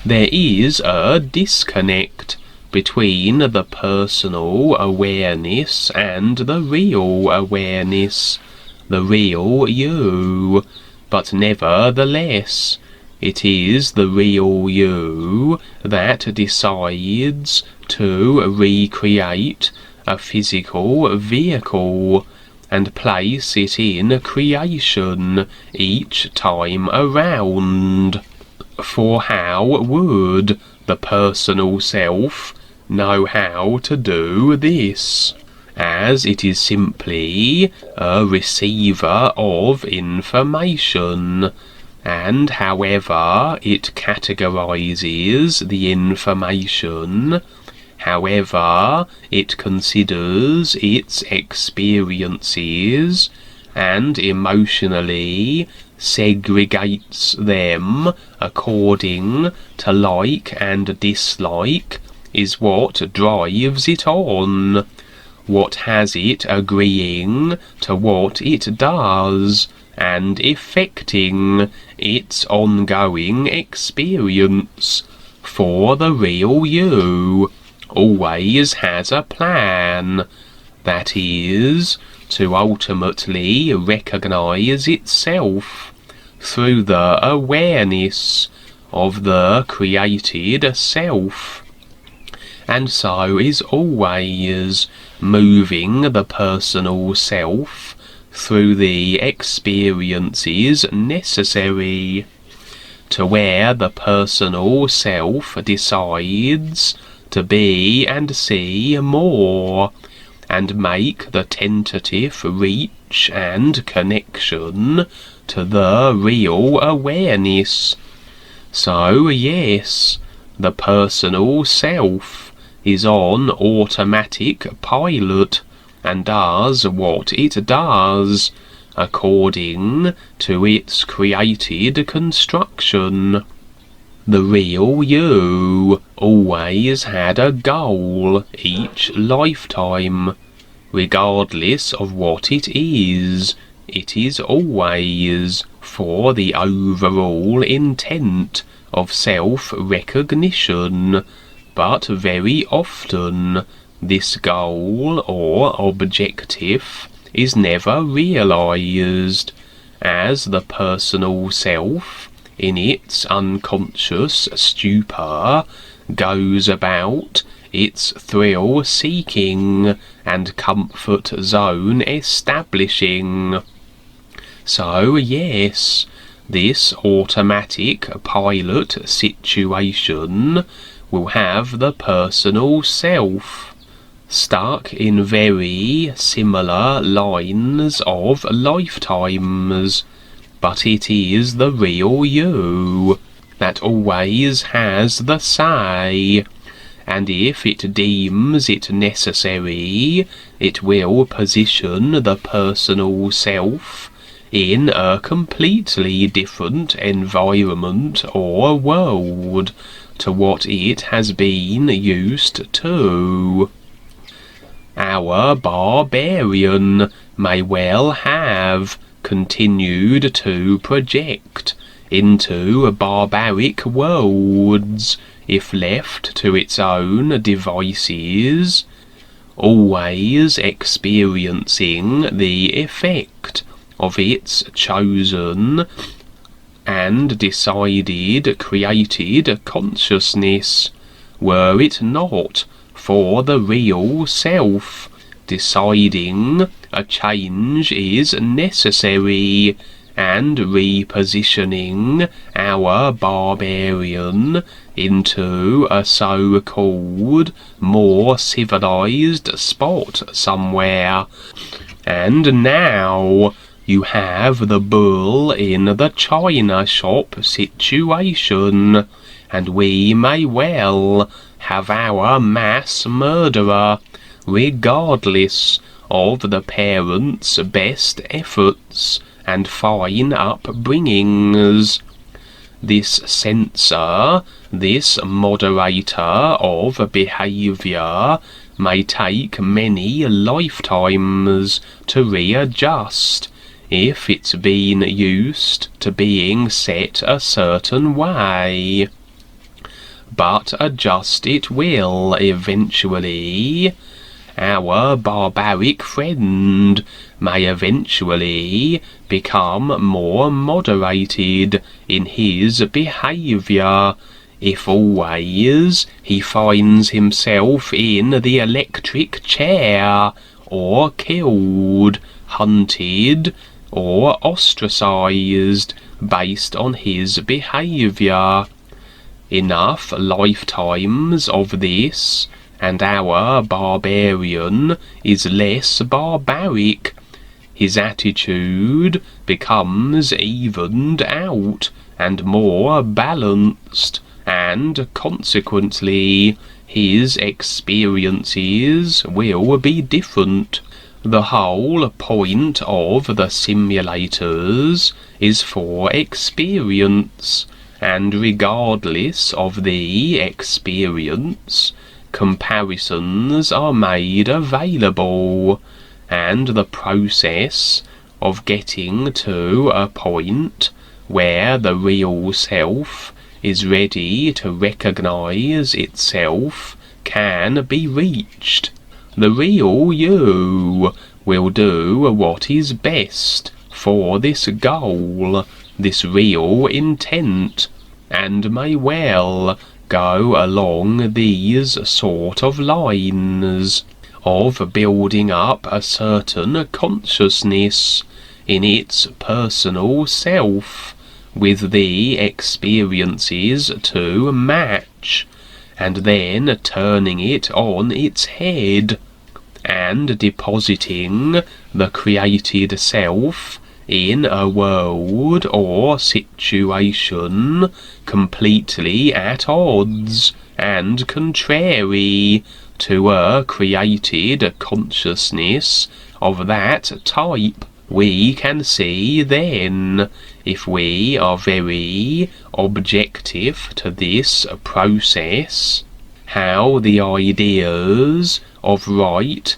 There is a disconnect between the personal awareness and the real awareness, the real you, but nevertheless, it is the real you that decides to recreate a physical vehicle and place it in creation each time around. For how would the personal self know how to do this, as it is simply a receiver of information, and however it categorizes the information, however it considers its experiences, and emotionally segregates them according to like and dislike, is what drives it on, what has it agreeing to what it does, and effecting its ongoing experience. For the real you always has a plan, that is, to ultimately recognize itself through the awareness of the created self, and so is always moving the personal self through the experiences necessary to where the personal self decides to be and see more, and make the tentative reach and connection to the real awareness. So yes, the personal self is on automatic pilot and does what it does according to its created construction. The real you always had a goal each lifetime. Regardless of what it is always for the overall intent of self-recognition, but very often this goal or objective is never realized, as the personal self, in its unconscious stupor, goes about its thrill-seeking and comfort zone establishing. So yes, this automatic pilot situation will have the personal self stuck in very similar lines of lifetimes, but it is the real you that always has the say, and if it deems it necessary, it will position the personal self in a completely different environment or world to what it has been used to. Our barbarian may well have continued to project into barbaric worlds if left to its own devices, always experiencing the effect of its chosen and decided created consciousness, were it not for the real self deciding a change is necessary and repositioning our barbarian into a so-called more civilized spot somewhere. And now you have the bull in the china shop situation, and we may well have our mass murderer, regardless of the parents' best efforts and fine upbringings. This censor, this moderator of behaviour, may take many lifetimes to readjust if it's been used to being set a certain way. but adjust it will eventually. Our barbaric friend may eventually become more moderated in his behaviour, if always he finds himself in the electric chair, or killed, hunted, or ostracised based on his behaviour. Enough lifetimes of this, and our barbarian is less barbaric. His attitude becomes evened out and more balanced, and consequently his experiences will be different. The whole point of the simulators is for experience, and regardless of the experience, comparisons are made available, and the process of getting to a point where the real self is ready to recognize itself can be reached. The real you will do what is best for this goal, this real intent, and may well go along these sort of lines of building up a certain consciousness in its personal self with the experiences to match, and then turning it on its head and depositing the created self in a world or situation completely at odds and contrary to a created consciousness of that type. We can see then, if we are very objective to this process, how the ideas of right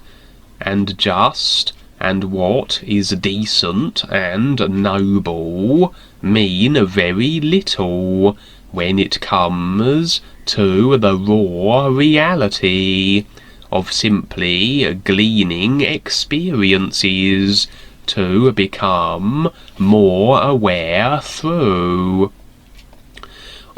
and just and what is decent and noble mean very little when it comes to the raw reality of simply gleaning experiences to become more aware through.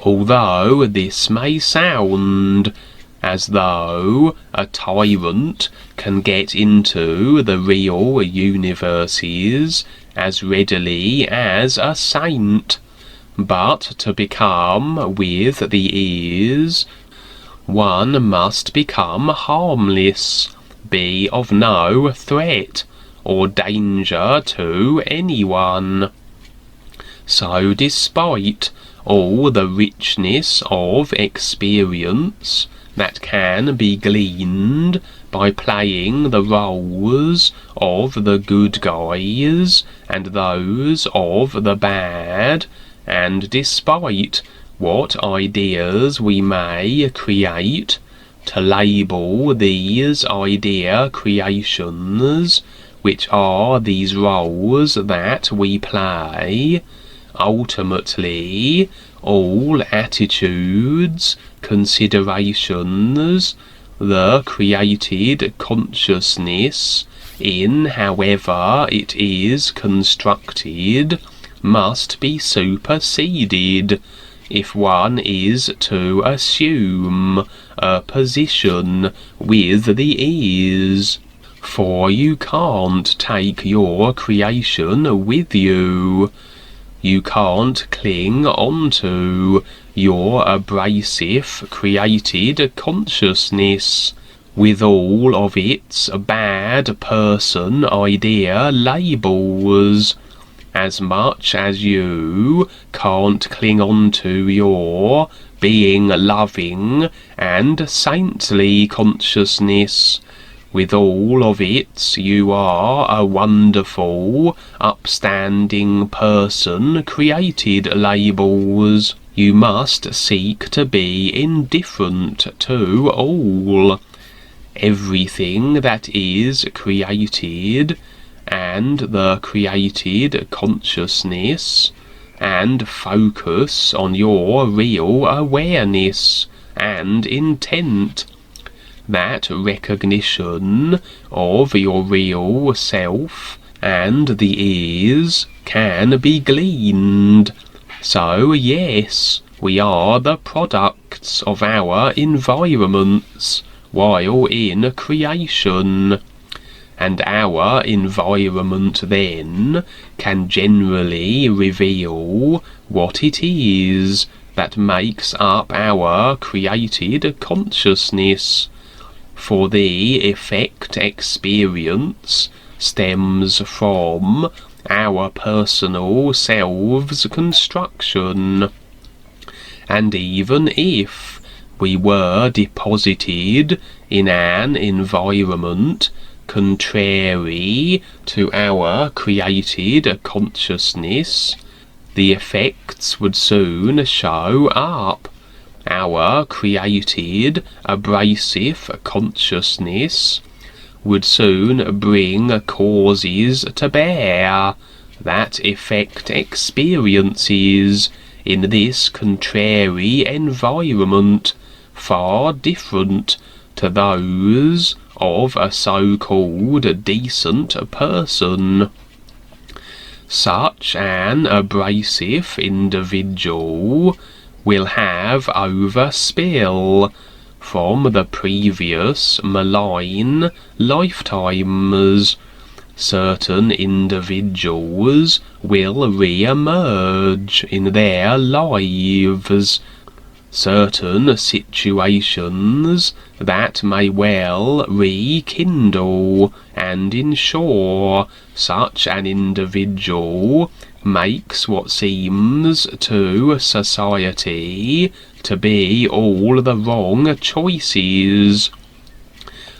Although this may sound as though a tyrant can get into the real universes as readily as a saint, but to become with the ease, one must become harmless, be of no threat or danger to anyone. So despite all the richness of experience that can be gleaned by playing the roles of the good guys and those of the bad, and despite what ideas we may create to label these idea creations, which are these roles that we play, ultimately all attitudes, considerations, the created consciousness, in however it is constructed, must be superseded if one is to assume a position with the ease. For you can't take your creation with you. You can't cling onto your abrasive created consciousness with all of its bad person idea labels, as much as you can't cling onto your being loving and saintly consciousness with all of its you are a wonderful, upstanding person created labels. You must seek to be indifferent to all. Everything that is created, and the created consciousness, and focus on your real awareness and intent. That recognition of your real self and the ears can be gleaned. So yes, we are the products of our environments while in creation, and our environment then can generally reveal what it is that makes up our created consciousness, for the effect experience stems from our personal selves construction. And even if we were deposited in an environment contrary to our created consciousness, the effects would soon show up. Our created abrasive consciousness would soon bring causes to bear that effect experiences in this contrary environment far different to those of a so-called decent person. Such an abrasive individual will have overspill from the previous malign lifetimes. Certain individuals will re-emerge in their lives. Certain situations that may well rekindle and ensure such an individual makes what seems to society to be all the wrong choices.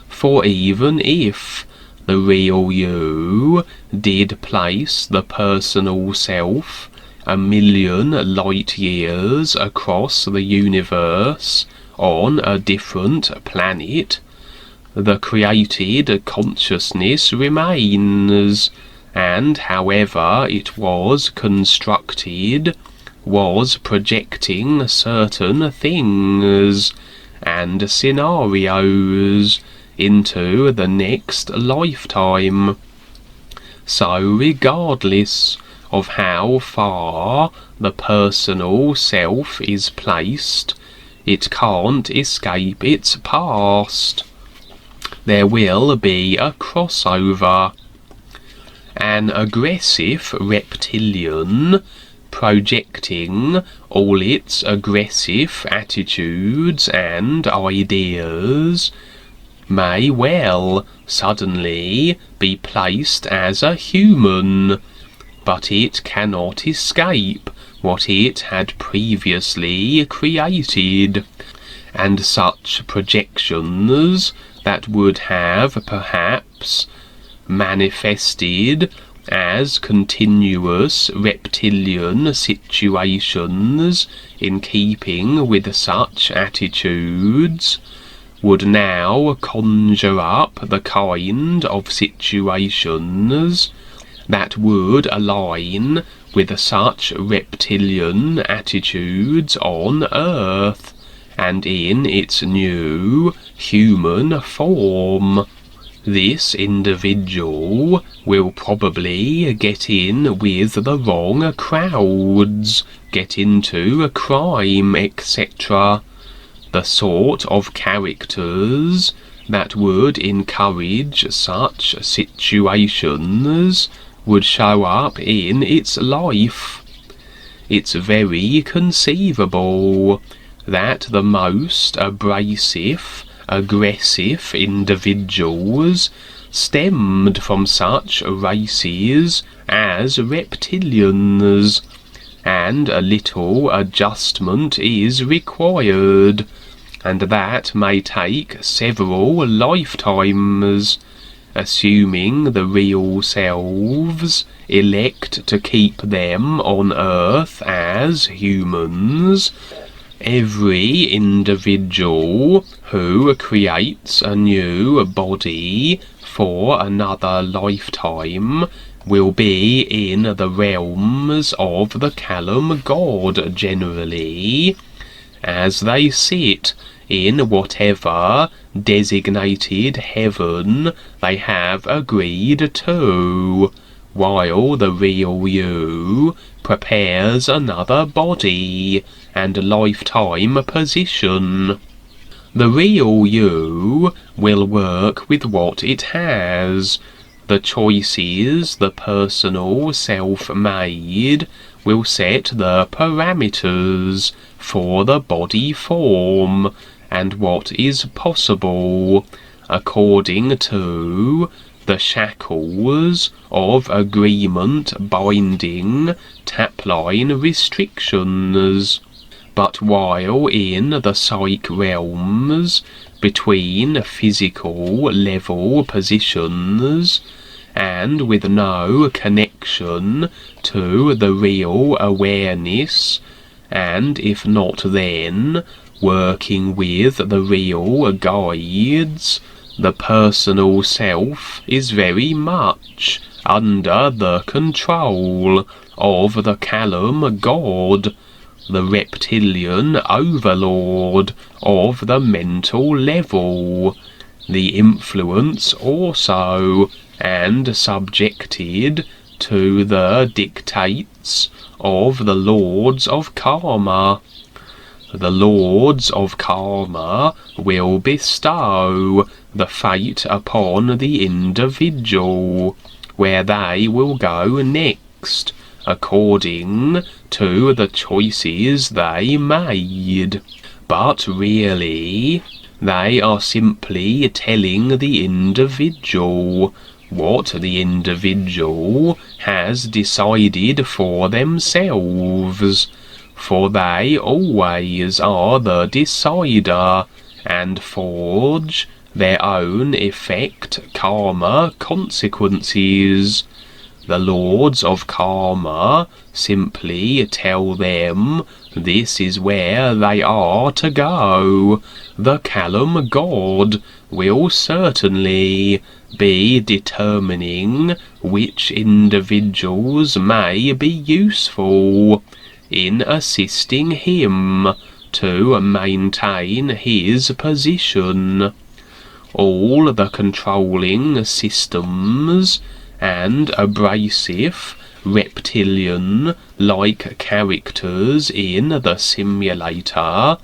For even if the real you did place the personal self 1,000,000 light years across the universe on a different planet, the created consciousness remains, and however it was constructed, was projecting certain things and scenarios into the next lifetime. So regardless of how far the personal self is placed, it can't escape its past. There will be a crossover. An aggressive reptilian, projecting all its aggressive attitudes and ideas, may well suddenly be placed as a human, but it cannot escape what it had previously created, and such projections that would have perhaps manifested as continuous reptilian situations in keeping with such attitudes, would now conjure up the kind of situations that would align with such reptilian attitudes on Earth and in its new human form. This individual will probably get in with the wrong crowds, get into a crime, etc. The sort of characters that would encourage such situations would show up in its life. It's very conceivable that the most abrasive, aggressive individuals stemmed from such races as reptilians, and a little adjustment is required, and that may take several lifetimes, assuming the real selves elect to keep them on Earth as humans. Every individual who creates a new body for another lifetime will be in the realms of the Callum God generally, as they sit in whatever designated heaven they have agreed to, while the real you prepares another body and lifetime position. The real you will work with what it has. The choices the personal self made will set the parameters for the body form and what is possible, according to the shackles of agreement binding tapline restrictions. But while in the psych realms, between physical level positions, and with no connection to the real awareness, and if not then, working with the real guides, the personal self is very much under the control of the Callum God, the reptilian overlord of the mental level, the influence also, and subjected to the dictates of the Lords of Karma. The Lords of Karma will bestow the fate upon the individual, where they will go next, according to the choices they made. But really, they are simply telling the individual what the individual has decided for themselves, for they always are the decider, and forge their own effect karma consequences. The Lords of Karma simply tell them this is where they are to go. The Callum God will certainly be determining which individuals may be useful in assisting him to maintain his position. All the controlling systems and abrasive reptilian-like characters in the simulator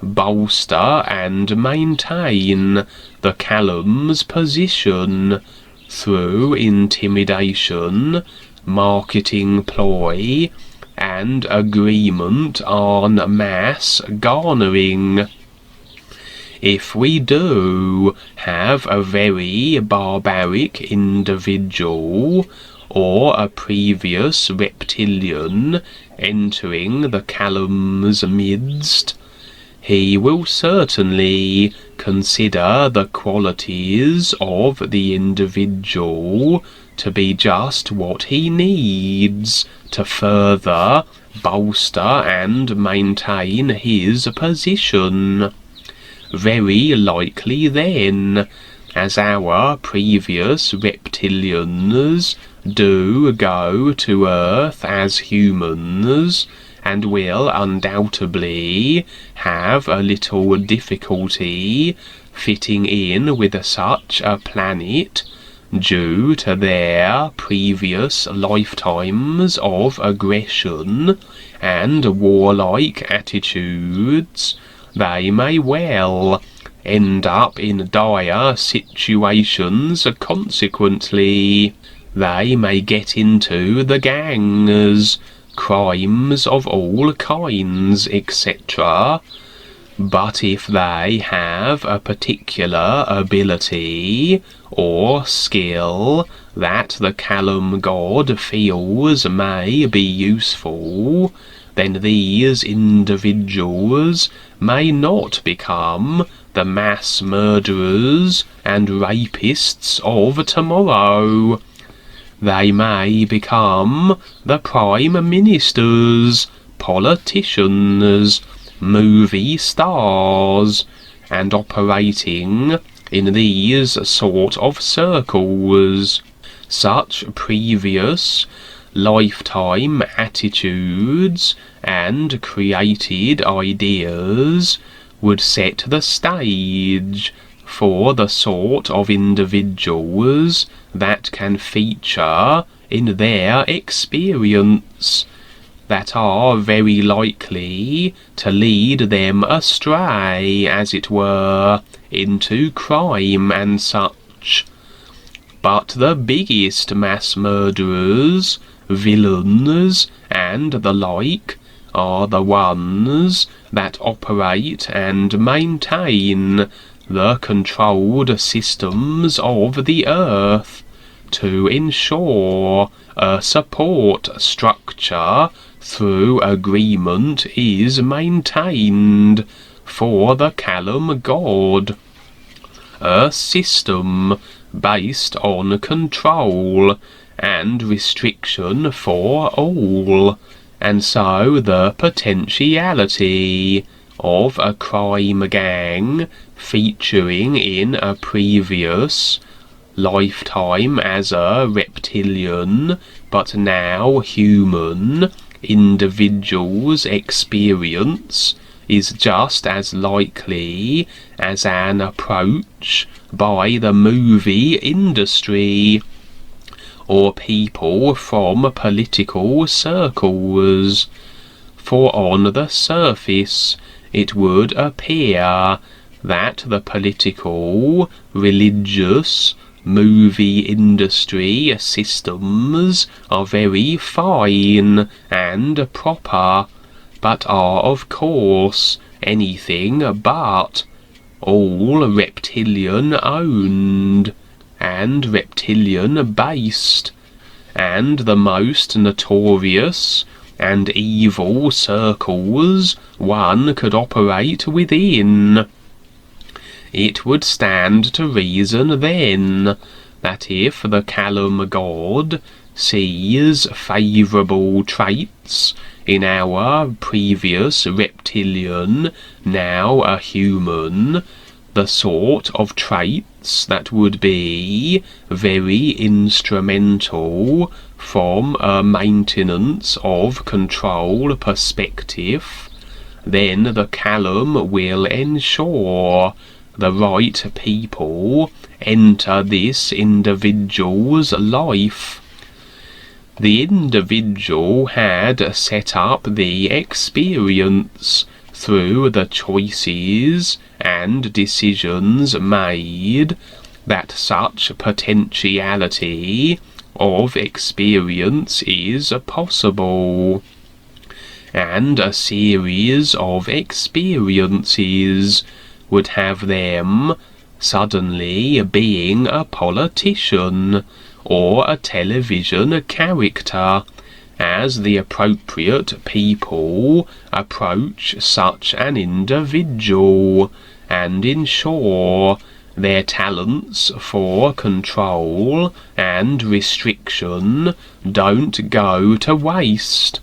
bolster and maintain the Callum's position through intimidation, marketing ploy, and agreement on mass garnering. If we do have a very barbaric individual or a previous reptilian entering the Callum's midst, he will certainly consider the qualities of the individual to be just what he needs to further bolster and maintain his position. Very likely then, as our previous reptilians do go to Earth as humans, and will undoubtedly have a little difficulty fitting in with such a planet due to their previous lifetimes of aggression and warlike attitudes, they may well end up in dire situations consequently. They may get into the gangs, crimes of all kinds, etc. But if they have a particular ability or skill that the Callum God feels may be useful, then these individuals may not become the mass murderers and rapists of tomorrow. They may become the prime ministers, politicians, movie stars, and operating in these sort of circles. Such previous lifetime attitudes and created ideas would set the stage for the sort of individuals that can feature in their experience, that are very likely to lead them astray, as it were, into crime and such. But the biggest mass murderers, villains, and the like are the ones that operate and maintain the controlled systems of the earth to ensure a support structure through agreement is maintained for the Callum God. A system based on control and restriction for all, and so the potentiality of a crime gang featuring in a previous lifetime as a reptilian but now human individual's experience is just as likely as an approach by the movie industry or people from political circles. For on the surface it would appear that the political, religious, movie industry systems are very fine and proper, but are of course anything but, all reptilian owned and reptilian based, and the most notorious and evil circles one could operate within. It would stand to reason then that if the Callum God sees favourable traits in our previous reptilian, now a human, the sort of traits that would be very instrumental from a maintenance of control perspective, then the Callum will ensure the right people enter this individual's life. The individual had set up the experience through the choices and decisions made that such potentiality of experience is possible, and a series of experiences would have them suddenly being a politician or a television character, as the appropriate people approach such an individual and ensure their talents for control and restriction don't go to waste.